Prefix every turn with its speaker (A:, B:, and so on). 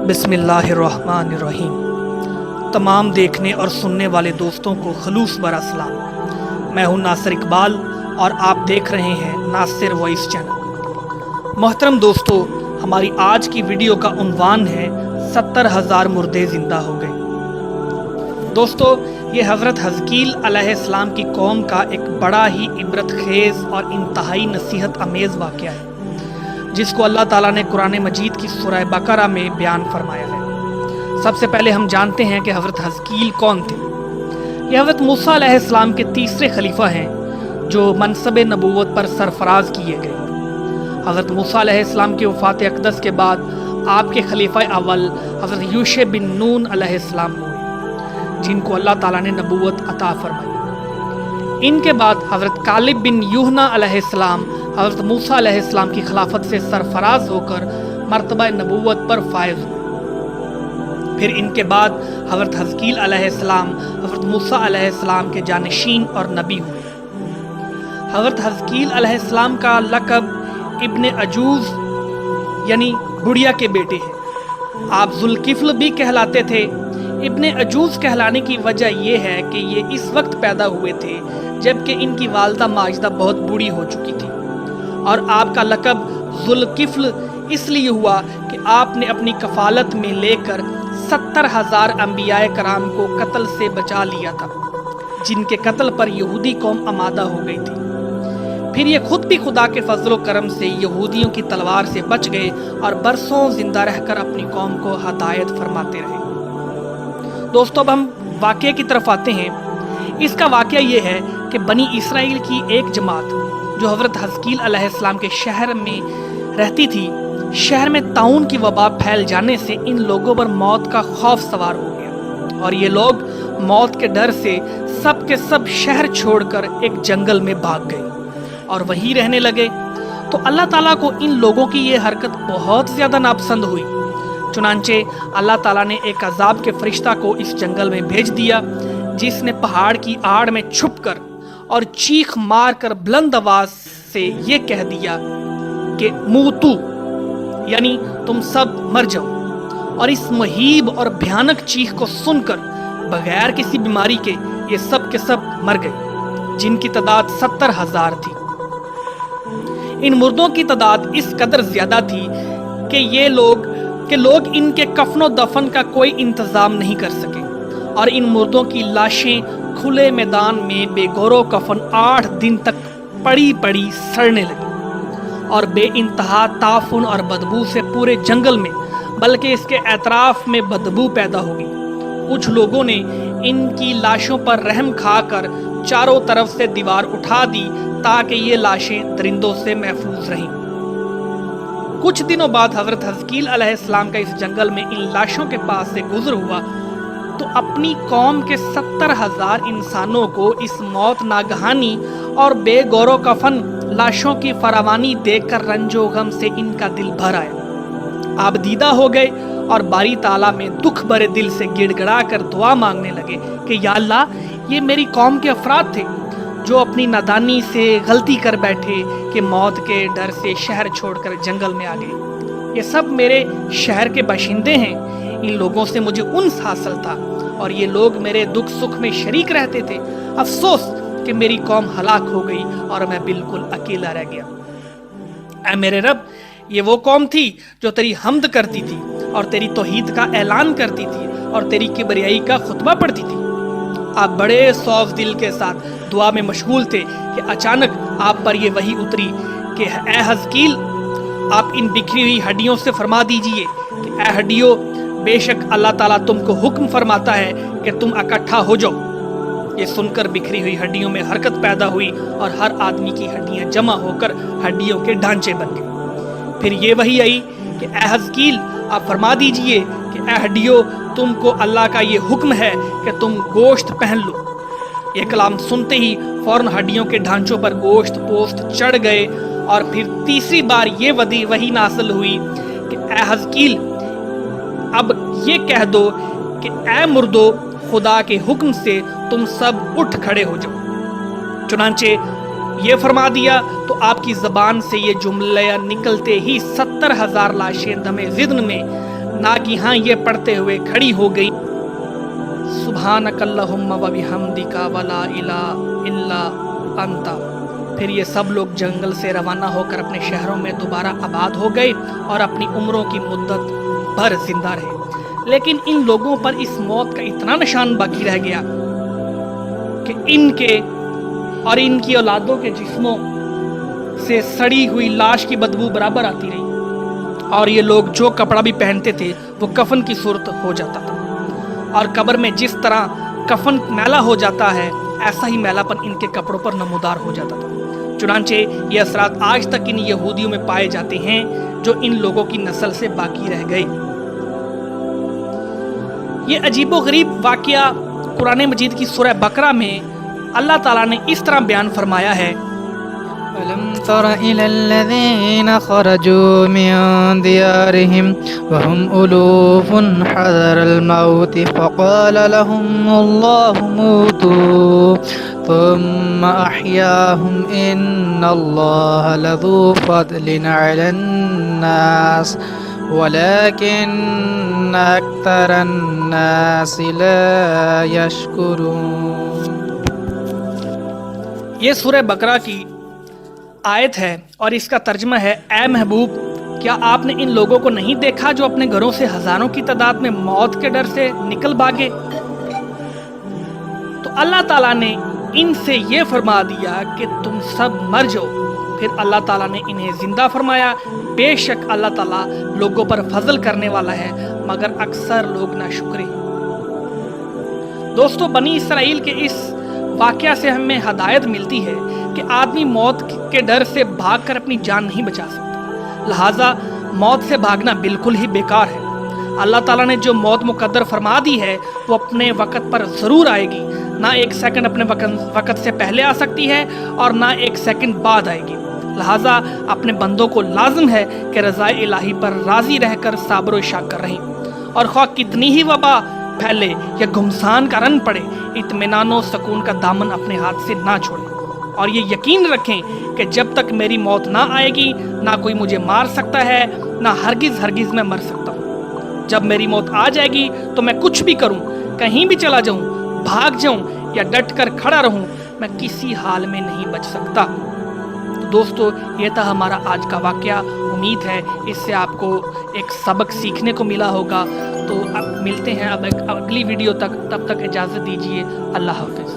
A: बिस्मिल्लाहिर्रहमानिर्रहीम। तमाम देखने और सुनने वाले दोस्तों को खलूस बरा सलाम। मैं हूं नासिर इकबाल और आप देख रहे हैं नासिर वॉइस चैनल। मोहतरम दोस्तों, हमारी आज की वीडियो का उन्वान है 70,000 मुर्दे ज़िंदा हो गए। दोस्तों, ये हज़रत हज़कील अलैहिस्सलाम की कौम का एक बड़ा ही इबरत खेज़ और इंतहाई नसीहत अमेज़ वाक़या है, जिसको अल्लाह ताला ने कुरान मजीद की सूरह बकरा में बयान फरमाया है। सबसे पहले हम जानते हैं कि हज़रत हज़कील कौन थे। ये हज़रत मूसा अलैहिस्सलाम के तीसरे खलीफा हैं जो मनसब नबूवत पर सरफराज किए गए। हज़रत मूसा अलैहिस्सलाम की वफ़ात अक़दस के बाद आपके खलीफा अव्वल हज़रत यूशे बिन नून अलैहिस्सलाम हुए, जिनको अल्लाह ताला ने नबूवत अता फरमाई। इनके बाद हज़रत कालिब बिन यूहना अलैहिस्सलाम हज़रत मूसा अलैहिस्सलाम की खिलाफत से सरफराज होकर मर्तबा नबूवत पर फायज हुए। फिर इनके बाद हज़रत हज़कील अलैहिस्सलाम हज़रत मूसा अलैहिस्सलाम के जानशीन और नबी हुए। हज़रत हज़कील अलैहिस्सलाम का लक़ब इब्ने अजूज़ यानी बुढ़िया के बेटे हैं। आप ज़ुल्किफ़्ल भी कहलाते थे। इब्ने अजूज़ कहलाने की वजह यह है कि ये इस वक्त पैदा हुए थे जबकि इनकी वालदा माजिदा बहुत बूढ़ी हो चुकी थी, और आपका लक़ब ज़ुल्किफ़्ल इसलिए हुआ कि आपने अपनी कफ़ालत में लेकर 70,000 अंबियाए कराम को कत्ल से बचा लिया था, जिनके कत्ल पर यहूदी कौम आमादा हो गई थी। फिर ये खुद भी खुदा के फजल करम से यहूदियों की तलवार से बच गए और बरसों जिंदा रहकर अपनी कौम को हदायत फरमाते रहे। दोस्तों, अब हम वाक़े की तरफ आते हैं। इसका वाक़या ये है कि बनी इसराइल की एक जमात जो हज़रत हज़कील अलैहिस्सलाम के शहर में रहती थी, शहर में ताउन की वबा फैल जाने से इन लोगों पर मौत का खौफ सवार हो गया और ये लोग मौत के डर से सब के सब शहर छोड़कर एक जंगल में भाग गए और वहीं रहने लगे। तो अल्लाह ताला को इन लोगों की ये हरकत बहुत ज़्यादा नापसंद हुई। चुनांचे अल्लाह ताला ने एक अजाब के फरिश्ता को इस जंगल में भेज दिया, जिसने पहाड़ की आड़ में छुपकर और चीख मार कर बुलंद आवाज से ये कह दिया कि मूतू यानी तुम सब मर जाओ। और इस मुहीब और भयानक चीख को सुनकर बगैर किसी बीमारी के ये सब के सब मर गए, जिनकी तादाद 70,000 थी। इन मुर्दों की तादाद इस कदर ज्यादा थी कि लोग इनके कफनो दफन का कोई इंतजाम नहीं कर सके, और इन मुर्दों की लाशें खुले मैदान में बेगौरो कफन 8 दिन तक पड़ी पड़ी सड़ने लगी और बेइंतहा ताफुन और बदबू से पूरे जंगल में बल्कि इसके एतराफ में बदबू पैदा होगी। कुछ लोगों ने इनकी लाशों पर रहम खाकर चारों तरफ से दीवार उठा दी ताकि ये लाशें दरिंदों से महफूज रहें। कुछ दिनों बाद हज़रत हज़कील अलैहिस्सलाम का इस जंगल में इन लाशों के पास से गुजर हुआ तो अपनी कौम के 70,000 इंसानों को इस मौत नागहानी और बेगौरो कफन लाशों की फरावानी देखकर रंजो गम से इनका दिल भर आया। आप दीदा हो गए और बारी ताला में दुख भरे दिल से गिड़गड़ा कर दुआ मांगने लगे कि या अल्लाह, ये मेरी कौम के अफराद थे जो अपनी नादानी से गलती कर बैठे कि मौत के डर से शहर छोड़कर जंगल में आ गए। ये सब मेरे शहर के बाशिंदे हैं। इन लोगों से मुझे उन्स हासिल था और ये लोग मेरे दुख सुख में शरीक रहते थे। अफसोस कि मेरी कौम हलाक हो गई और मैं बिल्कुल अकेला रह गया। ऐ मेरे रब, ये वो कौम थी जो तेरी हमद करती थी और तेरी तौहीद का ऐलान करती थी और तेरी किबरियाई का खुतबा पढ़ती थी। आप बड़े सौफ दिल के साथ दुआ में मशगूल थे कि अचानक आप पर ये वही उतरी कि ऐ हज़कील, आप इन बिखरी हुई हड्डियों से फरमा दीजिए कि ऐ हड्डियों, बेशक अल्लाह ताला तुमको हुक्म फरमाता है कि तुम इकट्ठा हो जाओ। ये सुनकर बिखरी हुई हड्डियों में हरकत पैदा हुई और हर आदमी की हड्डियां जमा होकर हड्डियों के ढांचे बन गए। फिर ये वही आई कि ऐ हज़कील, आप फरमा दीजिए कि ऐ हड्डियों, तुमको अल्लाह का ये हुक्म है कि तुम गोश्त पहन लो। ये कलाम सुनते ही फौरन हड्डियों के ढांचों पर गोश्त पोस्त चढ़ गए और फिर तीसरी बार ये वही नासिल हुई कि ऐ हज़कील, अब ये कह दो कि ऐ मुर्दो, खुदा के हुक्म से तुम सब उठ खड़े हो जाओ। चुनांचे یہ فرما دیا تو آپ کی زبان سے یہ جملہ نکلتے ہی 70,000 لاشیں دم ذدن میں ناگہاں یہ پڑھتے ہوئے کھڑی ہو گئی، سبحانک اللہم و بحمدک ولا الہ الا انت۔ پھر یہ سب لوگ جنگل سے روانہ ہو کر اپنے شہروں میں دوبارہ آباد ہو گئے اور اپنی عمروں کی مدت بھر زندہ رہے۔ لیکن ان لوگوں پر اس موت کا اتنا نشان باقی رہ گیا کہ ان کے اور ان کی اولادوں کے جسموں سے سڑی ہوئی لاش کی بدبو برابر آتی رہی، اور یہ لوگ جو کپڑا بھی پہنتے تھے وہ کفن کی صورت ہو جاتا تھا، اور قبر میں جس طرح کفن میلا ہو جاتا ہے ایسا ہی میلا پن ان کے کپڑوں پر نمودار ہو جاتا تھا۔ چنانچہ یہ اثرات آج تک ان یہودیوں میں پائے جاتے ہیں جو ان لوگوں کی نسل سے باقی رہ گئے۔ یہ عجیب و غریب واقعہ قرآن مجید کی سورہ بقرہ میں اللہ تعالیٰ نے اس طرح بیان فرمایا ہے،
B: أَلَمْ تَرَ إِلَى الَّذِينَ خَرَجُوا مِنْ دِيَارِهِمْ وَهُمْ أُلُوفٌ حَذَرَ الْمَوْتِ فَقَالَ لَهُمُ اللَّهُ مُوتُوا ثُمَّ أَحْيَاهُمْ إِنَّ اللَّهَ لَذُو فَضْلٍ عَلَى النَّاسِ وَلَكِنَّ أَكْثَرَ النَّاسِ لَا يَشْكُرُونَ۔
A: یہ سورہ بقرہ کی آیت ہے اور اس کا ترجمہ ہے، اے محبوب کیا آپ نے ان لوگوں کو نہیں دیکھا جو اپنے گھروں سے ہزاروں کی تعداد میں موت کے ڈر سے نکل بھاگے؟ تو اللہ تعالیٰ نے ان سے یہ فرما دیا کہ تم سب مر جاؤ۔ پھر اللہ تعالیٰ نے انہیں زندہ فرمایا۔ بے شک اللہ تعالیٰ لوگوں پر فضل کرنے والا ہے مگر اکثر لوگ ناشکرے۔ دوستو، بنی اسرائیل کے اس واقعہ سے ہمیں ہدایت ملتی ہے کہ آدمی موت کے ڈر سے بھاگ کر اپنی جان نہیں بچا سکتا، لہٰذا موت سے بھاگنا بالکل ہی بیکار ہے۔ اللہ تعالیٰ نے جو موت مقدر فرما دی ہے وہ اپنے وقت پر ضرور آئے گی، نہ ایک سیکنڈ اپنے وقت سے پہلے آ سکتی ہے اور نہ ایک سیکنڈ بعد آئے گی۔ لہٰذا اپنے بندوں کو لازم ہے کہ رضا الہی پر راضی رہ کر صبر و شاکر رہیں، اور خواہ کتنی ہی وبا پھیلے یا گھمسان کا رن پڑے، اطمینان و سکون کا دامن اپنے ہاتھ سے نہ چھوڑیں، اور یہ یقین رکھیں کہ جب تک میری موت نہ آئے گی نہ کوئی مجھے مار سکتا ہے، نہ ہرگز میں مر سکتا ہوں۔ جب میری موت آ جائے گی تو میں کچھ بھی کروں، کہیں بھی چلا جاؤں، بھاگ جاؤں یا ڈٹ کر کھڑا رہوں، میں کسی حال میں نہیں بچ سکتا۔ تو دوستو، یہ تھا ہمارا آج کا واقعہ۔ امید ہے اس سے آپ کو ایک سبق سیکھنے کو ملا ہوگا۔ تو اب ملتے ہیں اب ایک اگلی ویڈیو تک، تب تک اجازت دیجیے، اللہ حافظ۔